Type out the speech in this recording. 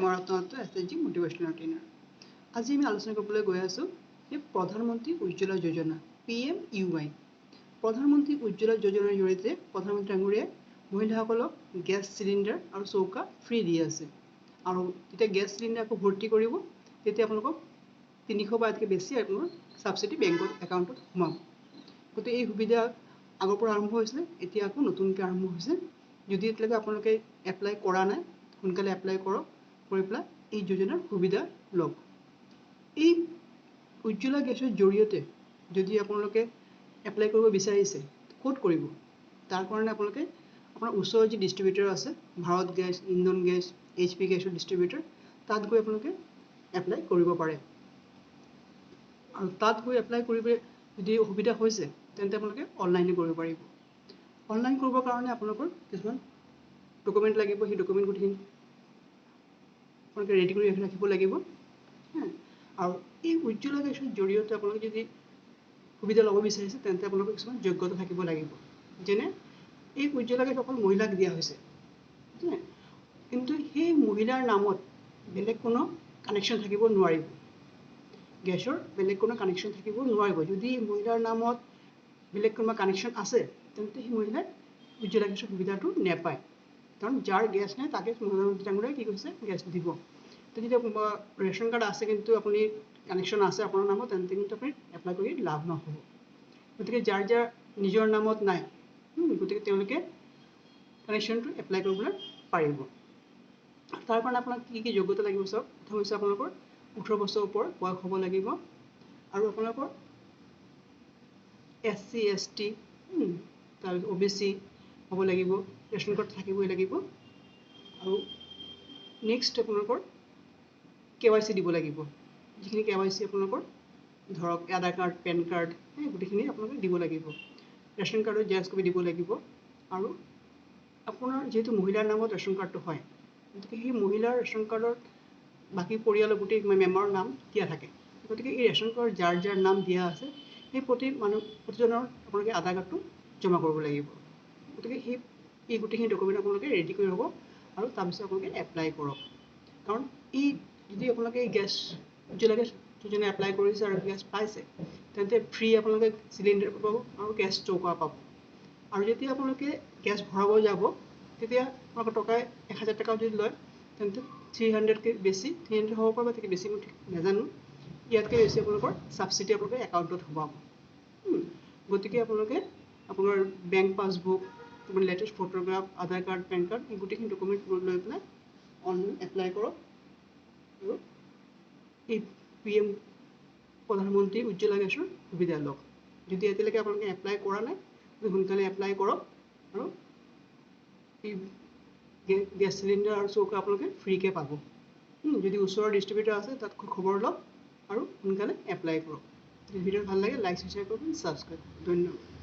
মৰাত্মটো SHG মোটিভেশ্যনেল trainer. আজি আমি আলোচনা কৰিবলৈ গৈ আছোঁ যে প্ৰধানমন্ত্ৰী উজ্জ্বলা যোজনা PMUY। প্ৰধানমন্ত্ৰী উজ্জ্বলা যোজনাৰ জৰিয়তে প্ৰধানমন্ত্ৰী ডাঙৰীয়াই মহিলাসকলক গেছ চিলিণ্ডাৰ আৰু চৌকা ফ্ৰী দি আছে। আৰু যেতিয়া গেছ চিলিণ্ডাৰ আকৌ ভৰ্তি কৰিব তেতিয়া আপোনালোকক 300 বাতকৈ বেছি আপোনাৰ ছাবচিডি বেংকৰ একাউণ্টত সোমাব। গতিকে এই সুবিধা আগৰ পৰা আৰম্ভ হৈছিলে, এতিয়া আকৌ নতুনকৈ আৰম্ভ হৈছে। যদি এতিয়ালৈকে আপোনালোকে এপ্লাই কৰা নাই, সোনকালে এপ্লাই কৰক, কৰি পেলাই এই যোজনাৰ সুবিধা লওক। এই উজ্জ্বলা গেছৰ জৰিয়তে যদি আপোনালোকে এপ্লাই কৰিব বিচাৰিছে, ক'ত কৰিব? তাৰ কাৰণে আপোনালোকে আপোনাৰ ওচৰৰ যি ডিষ্ট্ৰিবিউটৰ আছে, ভাৰত গেছ, ইন্ধন গেছ, HP গেছৰ ডিষ্ট্ৰিবিউটৰ, তাত গৈ আপোনালোকে এপ্লাই কৰিব পাৰে। আৰু তাত গৈ এপ্লাই কৰিবলৈ যদি অসুবিধা হৈছে তেন্তে আপোনালোকে অনলাইনে কৰিব পাৰিব। অনলাইন কৰিবৰ কাৰণে আপোনালোকৰ কিছুমান ডকুমেণ্ট লাগিব, সেই ডকুমেণ্ট গোটেইখিনি আপোনালোকে ৰেডি কৰি ৰাখিব লাগিব। আৰু এই উজ্জ্বলা গেছৰ জৰিয়তে আপোনালোকে যদি সুবিধা ল'ব বিচাৰিছে তেন্তে আপোনালোকৰ কিছুমান যোগ্যতা থাকিব লাগিব। যেনে এই উজ্জ্বলা গেছ অকল মহিলাক দিয়া হৈছে, কিন্তু সেই মহিলাৰ নামত বেলেগ কোনো কানেকশ্যন থাকিব নোৱাৰিব। গেছৰ বেলেগ কোনো কানেকশ্যন থাকিব নোৱাৰিব। যদি মহিলাৰ নামত বেলেগ কোনোবা কানেকশ্যন আছে তেন্তে সেই মহিলাই উজ্জ্বলা গেছৰ সুবিধাটো নাপায়। কাৰণ যাৰ গেছ নাই তাকে প্ৰধানমন্ত্ৰী ডাঙৰীয়াই কি কৈছে, গেছ দিব। তো যেতিয়া ৰেচন কাৰ্ড আছে কিন্তু আপুনি কানেকশ্যন আছে আপোনাৰ নামত, তেন্তে কিন্তু আপুনি এপ্লাই কৰি লাভ নহ'ব। গতিকে যাৰ নিজৰ নামত নাই, গতিকে তেওঁলোকে কানেকশ্যনটো এপ্লাই কৰিবলৈ পাৰিব। তাৰ কাৰণে আপোনাক কি যোগ্যতা লাগিব চাওক। প্ৰথম হৈছে আপোনালোকৰ 18 বছৰ ওপৰত বয়স হ'ব লাগিব। আৰু আপোনালোকৰ SC ST তাৰপিছত OBC হ'ব লাগিব, ৰেচন কাৰ্ড থাকিবই লাগিব। আৰু নেক্সট আপোনালোকৰ KYC দিব লাগিব। যিখিনি KYC আপোনালোকৰ ধৰক আধাৰ কাৰ্ড, পেন কাৰ্ড, গোটেইখিনি আপোনালোকে দিব লাগিব। ৰেচন কাৰ্ডৰ জেৰক্স কপি দিব লাগিব। আৰু আপোনাৰ যিহেতু মহিলাৰ নামত ৰেচন কাৰ্ডটো হয়, গতিকে সেই মহিলাৰ ৰেচন কাৰ্ডত বাকী পৰিয়ালৰ গোটেই মেম্বাৰৰ নাম দিয়া থাকে। গতিকে এই ৰেচন কাৰ্ডৰ যাৰ নাম দিয়া আছে সেই প্ৰতিজনৰ আপোনালোকে আধাৰ কাৰ্ডটো জমা কৰিব লাগিব। গতিকে এই গোটেইখিনি ডকুমেণ্ট আপোনালোকে ৰেডি কৰি ল'ব আৰু তাৰপিছত আপোনালোকে এপ্লাই কৰক। কাৰণ যদি আপোনালোকে গেছ উজ্জ্বলা গেছ যোজনা এপ্লাই কৰিছে আৰু গেছ পাইছে, তেন্তে ফ্ৰী আপোনালোকে চিলিণ্ডাৰ পাব আৰু গেছ চৌকা পাব। আৰু যেতিয়া আপোনালোকে গেছ ভৰাব যাব তেতিয়া আপোনালোকৰ টকা 1000 টকা যদি লয় তেন্তে 300কৈ বেছি, 300 হ'ব পাৰে বা তাতকৈ বেছি মই ঠিক নাজানো, ইয়াতকৈ বেছি আপোনালোকৰ ছাবচিডি আপোনালোকে একাউণ্টত সোমাব। গতিকে আপোনালোকে আপোনাৰ বেংক পাছবুক, আপোনাৰ লেটেষ্ট ফটোগ্ৰাফ, আধাৰ কাৰ্ড, পেন কাৰ্ড, এই গোটেইখিনি ডকুমেণ্ট লৈ পেলাই অনলাইন এপ্লাই কৰক আৰু এই PM প্ৰধানমন্ত্ৰী উজ্জ্বলা গেছৰ সুবিধা লওক। যদি এতিয়ালৈকে আপোনালোকে এপ্লাই কৰা নাই, সোনকালে এপ্লাই কৰক আৰু এই গেছ চিলিণ্ডাৰ আৰু চৌকা আপোনালোকে ফ্ৰীকৈ পাব। যদি ওচৰৰ ডিষ্ট্ৰিবিউটৰ আছে তাত খবৰ লওক আৰু সোনকালে এপ্লাই কৰক। ভিডিঅ' ভাল লাগে লাইক, শ্বেয়াৰ কৰক, ছাবস্ক্ৰাইব। ধন্যবাদ।